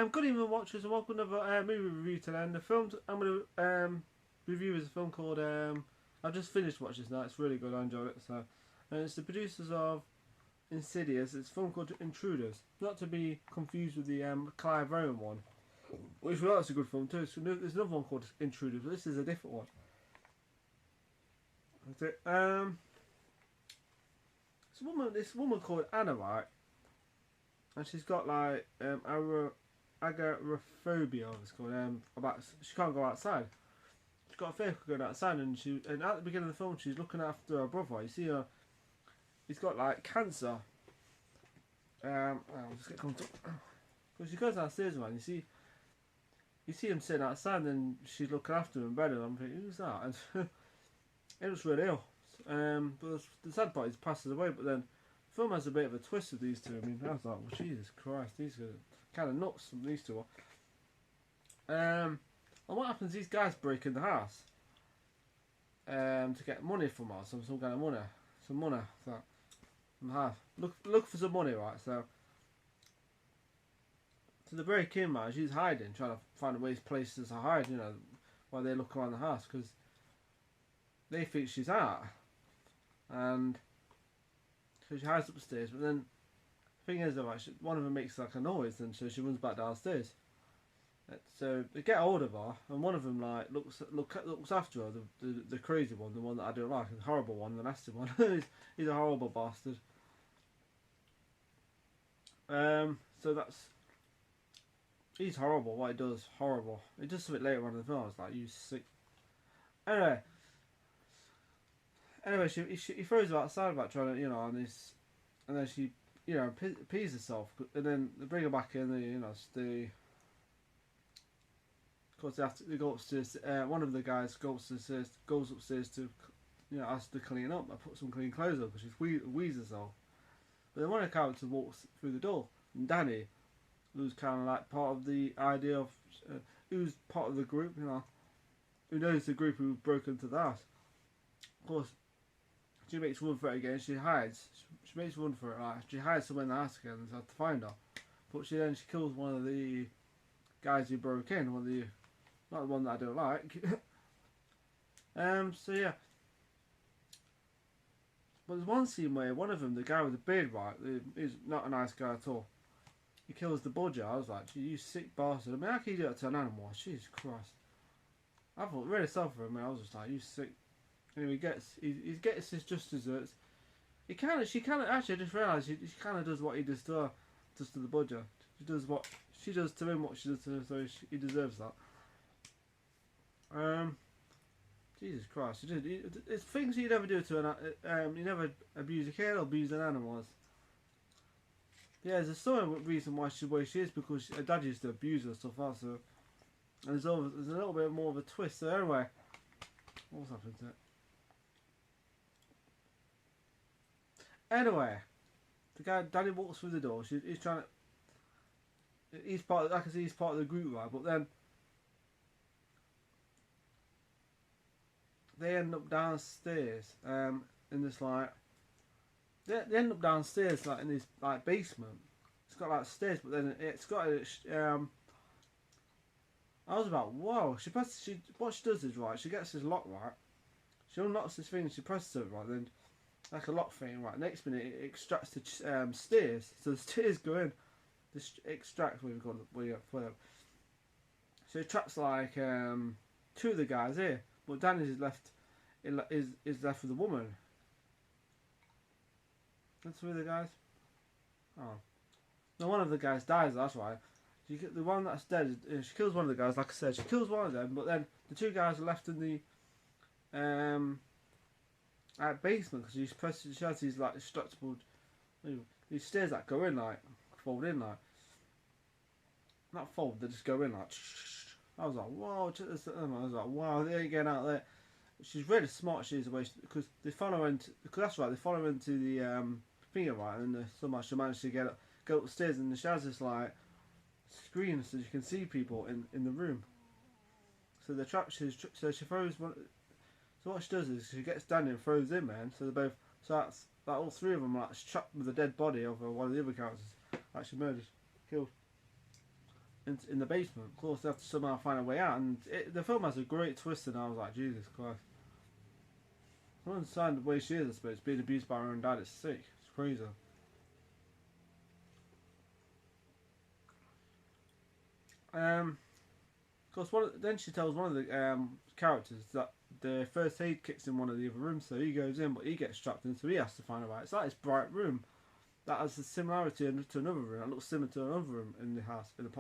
Good evening, watchers, and welcome to another movie review today. And the film I'm going to review is a film called I've just finished watching this now. It's really good. I enjoyed it. So, and it's the producers of Insidious. It's a film called Intruders, not to be confused with the Clive Owen one, which we thought was a good film too. So there's another one called Intruders, but this is a different one. That's it. This woman called Anna, right? And she's got like agoraphobia. It's called about she can't go outside. She's got a fear of going outside, and at the beginning of the film she's looking after her brother. You see her. He's got like cancer. I'll just get come to. Because she goes downstairs, man. You see him sitting outside, and she's looking after him in bed, and I'm thinking, who's that? And it was really ill. But the sad part is he passes away. But then the film has a bit of a twist with these two. I mean, I was like, well, Jesus Christ, these are kind of nuts. These two are. And what happens? These guys break in the house to get money from her, some kind of money, some money. So, look for some money, right? So the break in, man, she's hiding, trying to find places to hide. You know, while they look around the house because they think she's out, and so she hides upstairs. But then the thing is, though, right, one of them makes like a noise, and so she runs back downstairs. So they get hold of her, and one of them like looks after her, the crazy one, the one that I don't like, the horrible one, the nasty one. he's a horrible bastard. So he's horrible. What he does, horrible. He does something later on in the film. It's like, you sick. Anyway, he throws her outside about trying to, and then she, pees herself, and then they bring her back in. Of course, they go upstairs. One of the guys goes upstairs to, ask to clean up. I put some clean clothes on because she's wheezes herself. But then one of the characters walks through the door, and Danny, who's kind of like part of the idea of, who's part of the group, who knows the group who broke into the house. Of course, she makes run for it again. She hides. She makes run for it. Like, she hides somewhere in the house again, and has to find her. But she kills one of the guys who broke in. Not the one that I don't like. So yeah. But there's one scene where one of them, the guy with the beard, right, is not a nice guy at all. He kills the budger. I was like, you sick bastard. I mean, how can you do that to an animal? Jesus Christ. I felt really sorry for him, and I was just like, you sick. Anyway, he gets his just desserts. She kind of, actually, I just realised she kind of does what he does to her, does to the budger. She does what she does to him, what she does to her, so he deserves that. Jesus Christ, it's things you never do to you never abuse a kid or abuse an animal. Yeah, there's a certain reason why she's the way she is, because her dad used to abuse her and stuff like that, so, and there's a little bit more of a twist. So anyway, what's happened to it? Anyway, the guy, Danny walks through the door. He's trying to. He's part. I can see he's part of the group, right? But then they end up downstairs. In this like. They end up downstairs like in this like basement. It's got like stairs, but then it's got I was about, whoa. What she does is, right, she gets this lock, right. She unlocks this thing and she presses it, right. Then like a lock thing, right. Next minute it extracts the stairs. So the stairs go in. This extracts what we've got for them. So it traps like two of the guys here, but Danny is left left with a woman. That's three of the guys. Oh, no, one of the guys dies. That's why. The one that's dead, she kills one of the guys. Like I said, she kills one of them, but then the two guys are left in the basement because she has these like destructible, these stairs that go in like fold in like, not fold, they just go in like. I was like, whoa! I was like, wow, they ain't getting out there. She's really smart. She is, because they follow her into, because that's right, they follow her into the finger, right, and somehow she managed to go upstairs, and she has this like screen so you can see people in the room. So the trap, so she throws one. So what she does is she gets Danny and throws him, man. So they're both. So that's like all three of them are like trapped with the dead body of one of the other characters, actually murdered, killed. in the basement. Of course, they have to somehow find a way out, and the film has a great twist. And I was like, Jesus Christ! I don't understand the way she is. I suppose being abused by her own dad is sick. It's crazy. Of course, then she tells one of the characters that the first aid kits in one of the other rooms, so he goes in, but he gets trapped in, so he has to find a way. It's like this bright room that has a similarity to another room. That looks similar to another room in the house, in the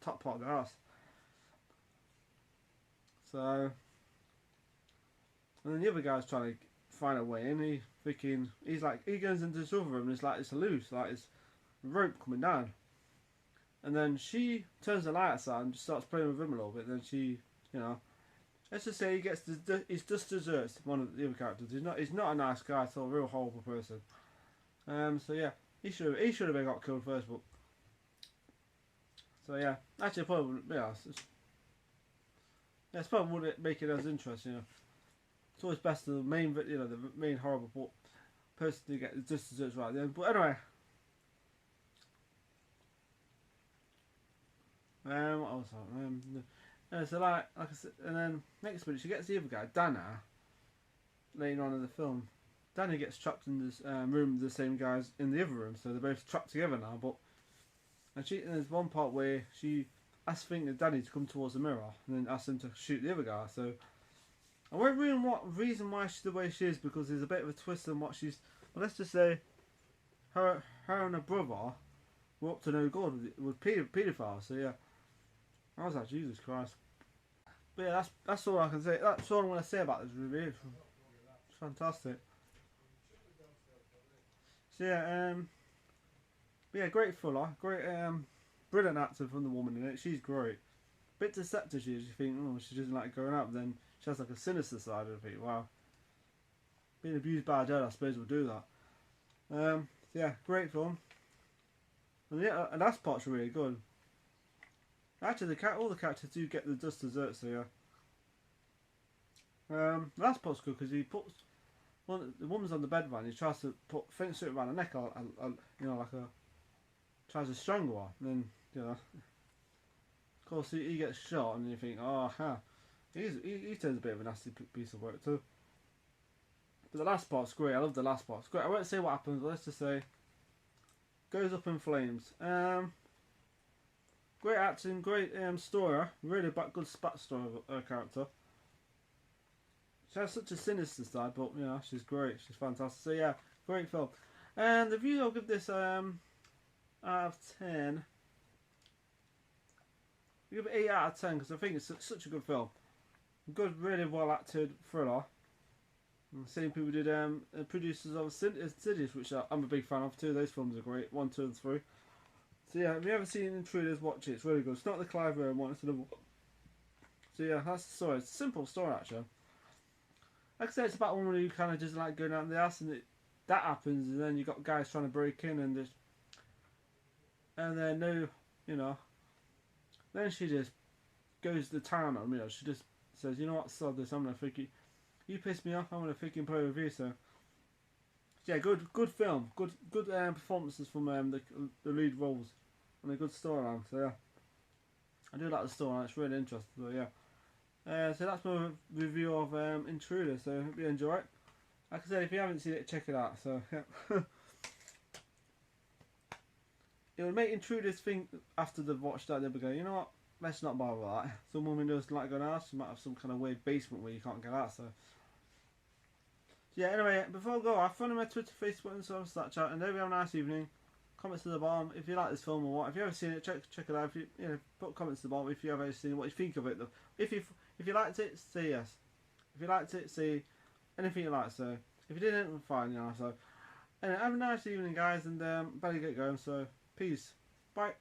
top part of the house. So, and then the other guy's trying to find a way in. He goes into this other room, and it's like it's loose, like it's rope coming down. And then she turns the lights on and just starts playing with him a little bit. Then she, let's just say he gets he's just desserts one of the other characters. He's not a nice guy at all, a real horrible person. So yeah, he should have been got killed first, but so yeah, actually probably it's probably wouldn't make it as interesting. It's always best to the main horrible person to get just desserts right then. But anyway. What else? So like I said, and then next minute she gets the other guy, Dana. Later on in the film, Dana gets trapped in this room with the same guys in the other room, so they're both trapped together now. And there's one part where she asks Danny to come towards the mirror, and then asks him to shoot the other guy. So I won't ruin what reason why she's the way she is, because there's a bit of a twist in what she's. Well, let's just say, her and her brother were up to no good with paedophiles. So yeah. I was like, Jesus Christ. But yeah, that's all I can say. That's all I'm going to say about this review. It's fantastic. So yeah, great fella. Great, brilliant actor from the woman in it. She's great. Bit deceptive she is. You think, oh, she doesn't like going out, but then she has like a sinister side of it. Wow. Being abused by a dad, I suppose, will do that. Yeah, great film. And yeah, and that part's really good. Actually, all the characters do get the just desserts here. The last part's good because he puts the woman's on the bed and he tries to put something around her neck, tries to strangle her. And then of course he gets shot, and you think, oh, he turns a bit of a nasty piece of work too. But the last part's great. I love the last part. It's great. I won't say what happens, but let's just say goes up in flames. Great acting, great story, really good spat story of her character. She has such a sinister side, but she's great, she's fantastic. So yeah, great film. And the review I'll give this out of 10. I'll give it 8 out of 10 because I think it's such a good film. Good, really well acted thriller. And the same people did producers of Insidious, which I'm a big fan of too. Those films are great, 1, 2 and 3. So yeah, if you haven't seen Intruders, watch it. It's really good. It's not the Clive Owen one, it's another one. So yeah, that's the story. It's a simple story actually. Like I said, it's about a woman who kind of doesn't like going out in the house, and that happens, and then you got guys trying to break in, and then then she just goes to town on me. She just says, you know what, sod this. I'm gonna freaking you piss me off. I'm gonna freaking play with you. So yeah, good film. Good performances from the lead roles. And a good storyline, so yeah. I do like the storyline, it's really interesting, so yeah. So that's my review of Intruders, so I hope you enjoy it. Like I said, if you haven't seen it, check it out, so yeah. It would make Intruders think, after they've watched that, they'll be going, you know what, let's not bother with that. Some woman doesn't like going out, she might have some kind of weird basement where you can't get out, so. Yeah, anyway, before I go, I've followed my Twitter, Facebook and Snapchat, and hope you have a nice evening. Comments to the bottom if you like this film or what. If you haven't seen it, check it out. If you put comments to the bottom if you have seen it, what you think of it. If you liked it, say yes. If you liked it, say anything you like. So if you didn't, fine. So anyway, have a nice evening, guys, and better get going. So peace, bye.